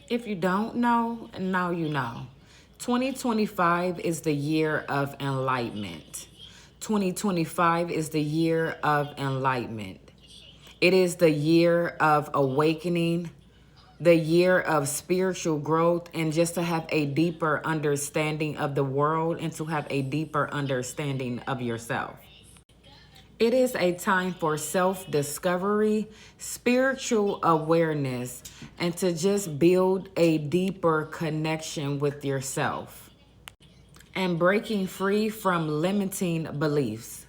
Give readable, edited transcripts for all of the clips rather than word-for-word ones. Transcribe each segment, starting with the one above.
If you don't know, now you know. 2025 is the year of enlightenment. 2025 is the year of enlightenment. It is the year of awakening, the year of spiritual growth, and just to have a deeper understanding of the world and to have a deeper understanding of yourself. It is a time for self discovery, spiritual awareness, and to just build a deeper connection with yourself and breaking free from limiting beliefs.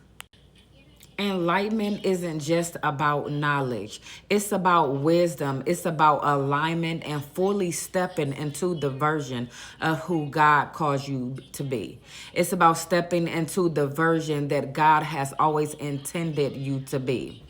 Enlightenment isn't just about knowledge. It's about wisdom. It's about alignment and fully stepping into the version of who God calls you to be. It's about stepping into the version that God has always intended you to be.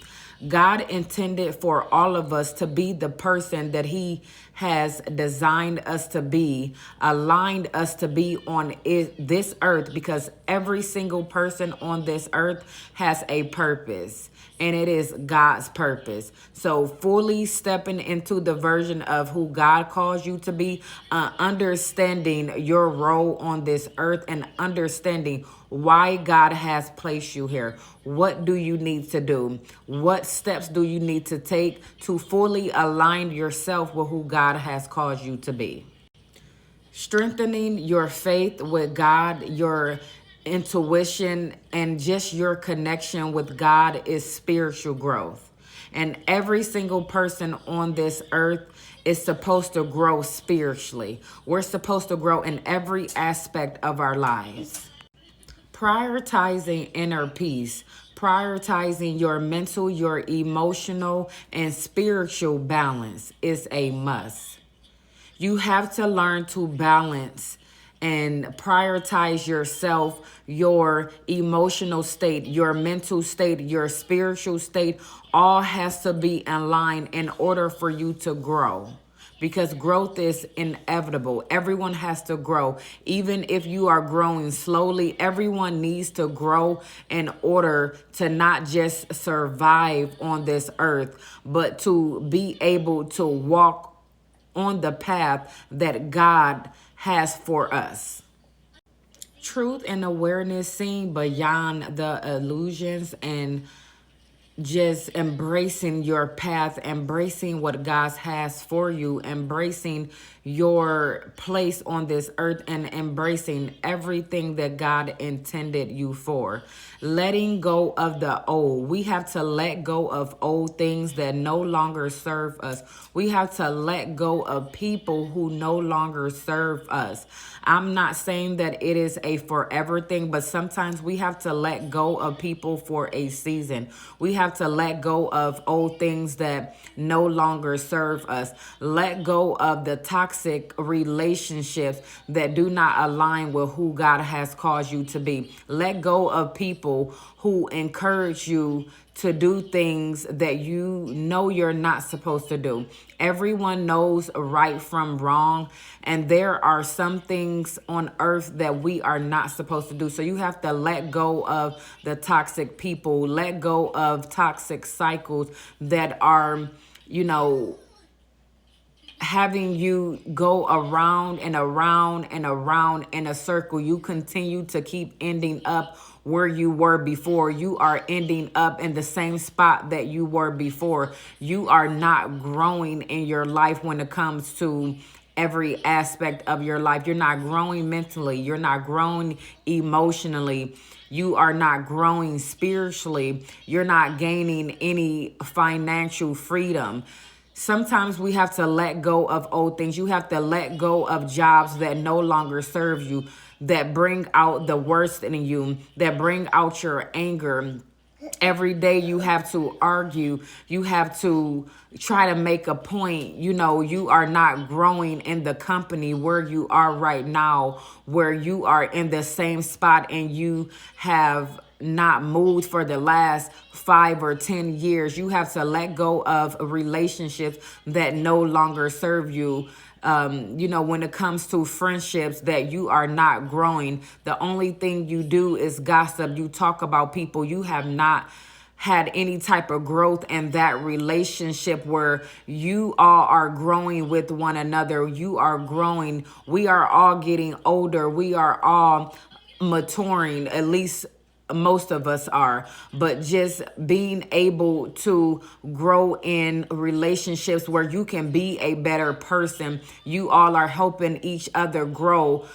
God intended for all of us to be the person that He has designed us to be, aligned us to be on this earth, because every single person on this earth has a purpose, and it is God's purpose. So fully stepping into the version of who God calls you to be, understanding your role on this earth and understanding why God has placed you here. What do you need to do? What steps do you need to take to fully align yourself with who God has called you to be? Strengthening your faith with God, your intuition, and just your connection with God is spiritual growth. And every single person on this earth is supposed to grow spiritually. We're supposed to grow in every aspect of our lives. Prioritizing inner peace, prioritizing your mental, your emotional, and spiritual balance is a must. You have to learn to balance and prioritize yourself, your emotional state, your mental state, your spiritual state, all has to be in line in order for you to grow. Because growth is inevitable. Everyone has to grow. Even if you are growing slowly, everyone needs to grow in order to not just survive on this earth, but to be able to walk on the path that God has for us. Truth and awareness, seeing beyond the illusions and just embracing your path, embracing what God has for you, embracing your place on this earth, and embracing everything that God intended you for. Letting go of the old. We have to let go of old things that no longer serve us. We have to let go of people who no longer serve us. I'm not saying that it is a forever thing, but sometimes we have to let go of people for a season. We have to let go of old things that no longer serve us. Let go of the toxic relationships that do not align with who God has called you to be. Let go of people who encourage you to do things that you know you're not supposed to do. Everyone knows right from wrong, and there are some things on earth that we are not supposed to do. So you have to let go of the toxic people, let go of toxic cycles that are, having you go around and around and around in a circle. You continue to keep ending up where you were before. You are ending up in the same spot that you were before. You are not growing in your life when it comes to every aspect of your life. You're not growing mentally. You're not growing emotionally. You are not growing spiritually. You're not gaining any financial freedom. Sometimes we have to let go of old things. You have to let go of jobs that no longer serve you, that bring out the worst in you, that bring out your anger. Every day you have to argue. You have to try to make a point. You are not growing in the company where you are right now, where you are in the same spot and you have not moved for the last 5 or 10 years. You have to let go of relationships that no longer serve you. When it comes to friendships that you are not growing, the only thing you do is gossip. You talk about people. You have not had any type of growth in that relationship where you all are growing with one another. You are growing. We are all getting older. We are all maturing, at least most of us are, but just being able to grow in relationships where you can be a better person. You all are helping each other grow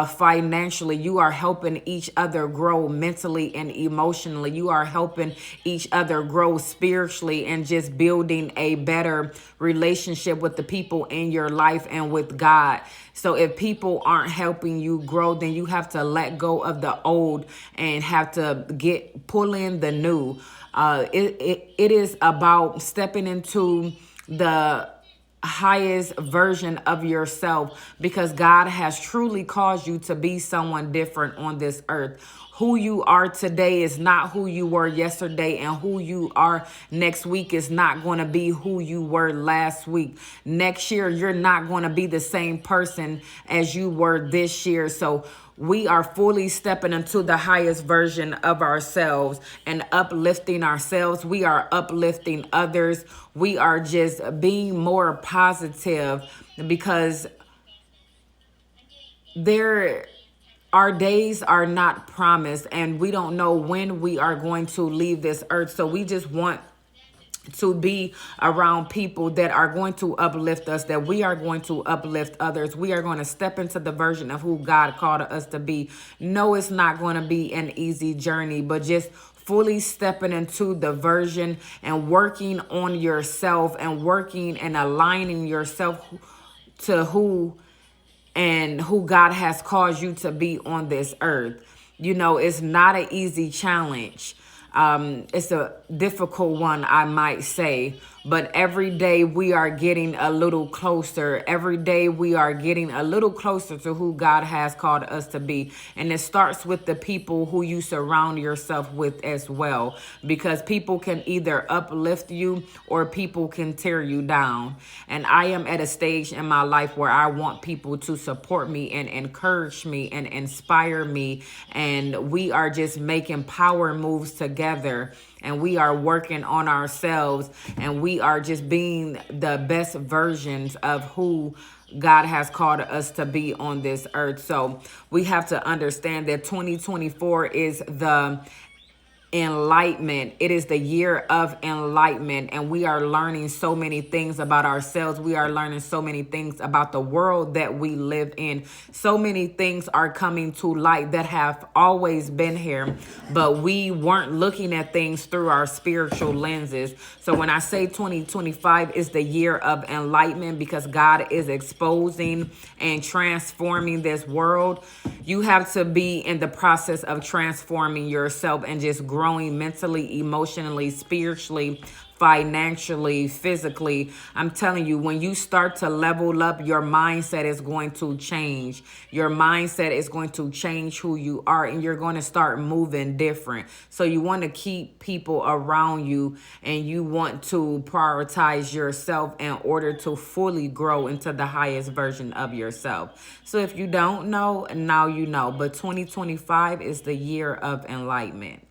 financially. You are helping each other grow mentally and emotionally. You are helping each other grow spiritually and just building a better relationship with the people in your life and with God. So if people aren't helping you grow, then you have to let go of the old and have to pull in the new. It is about stepping into the highest version of yourself, because God has truly caused you to be someone different on this earth. Who you are today is not who you were yesterday, and who you are next week is not going to be who you were last week. Next year, you're not going to be the same person as you were this year. So we are fully stepping into the highest version of ourselves and uplifting ourselves. We are uplifting others. We are just being more positive, because our days are not promised, and we don't know when we are going to leave this earth. So we just want to be around people that are going to uplift us, that we are going to uplift others. We are going to step into the version of who God called us to be. No, it's not going to be an easy journey, but just fully stepping into the version and working on yourself and working and aligning yourself to who God has caused you to be on this earth. It's not an easy challenge. It's a difficult one, I might say, but every day we are getting a little closer. Every day we are getting a little closer to who God has called us to be. And it starts with the people who you surround yourself with as well, because people can either uplift you or people can tear you down. And I am at a stage in my life where I want people to support me and encourage me and inspire me. And we are just making power moves together, and we are working on ourselves, and we are just being the best versions of who God has called us to be on this earth. So we have to understand that 2024 is the enlightenment. It is the year of enlightenment, and we are learning so many things about ourselves. We are learning so many things about the world that we live in. So many things are coming to light that have always been here, but we weren't looking at things through our spiritual lenses. So when I say 2025 is the year of enlightenment, because God is exposing and transforming this world, you have to be in the process of transforming yourself and just growing mentally, emotionally, spiritually, financially, physically. I'm telling you, when you start to level up, your mindset is going to change. Your mindset is going to change who you are, and you're going to start moving different. So you want to keep people around you, and you want to prioritize yourself in order to fully grow into the highest version of yourself. So if you don't know, now you know. But 2025 is the year of enlightenment.